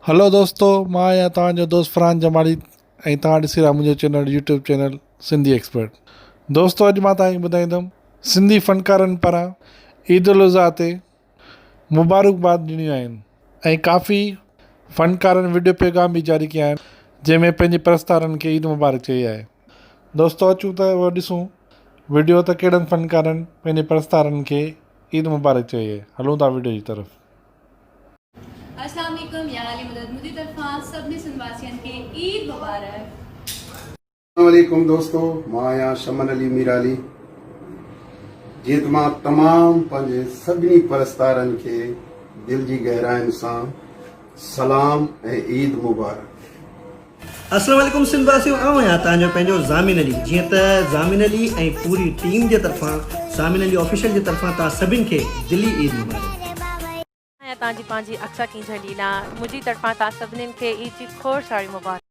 Hello दोस्तों, मां आहियां तव्हांजो दोस्त फरहान जमाली ऐं तव्हां ॾिसी रहिया मुंहिंजो channel YouTube channel Sindhi expert. दोस्तों, अॼु मां तव्हांखे ॿुधाईंदुमि सिंधी फ़नकारनि पारां ईद उल अज़हा ते मुबारकबाद ॾिनियूं आहिनि ऐं काफ़ी फ़नकारनि वीडियो पैगाम बि जारी कया आहिनि जंहिंमें पंहिंजे परस्तारनि खे ईद मुबारक चई आहे। दोस्तों, अचूं त उहो ॾिसूं वीडियो त कहिड़नि फ़नकारनि पंहिंजे परस्तारनि खे ईद मुबारक चई आहे। हलूं था वीडियो जी तरफ़। अस्सलाम वालेकुम, या अली मदद मुझी तरफा सभी सिंधवासियन के ईद मुबारक। अस्सलाम वालेकुम दोस्तों, मां आहियां शमन अली मीराली। जीअं त मां तमामु पंहिंजे सभिनी परस्तारनि खे दिलि जी गहराइनि सां सलाम ऐं ईद मुबारक। अस्सलाम वालेकुम सिंधवासियों, आऊं आहियां तव्हांजो पंहिंजो ज़ामिन अली। जीअं त ज़ामिन अली ऐं पूरी टीम जे तरफ़ां ज़ामिन अली ऑफिशियल जे तरफ़ां तव्हां सभिनि खे दिली ईद मुबारक। तव्हांजी पंहिंजी अक्सा की जलीला मुंहिंजी तरफ़ां तव्हां सभिनीनि खे ईद जी खोड़ सारी मुबारक।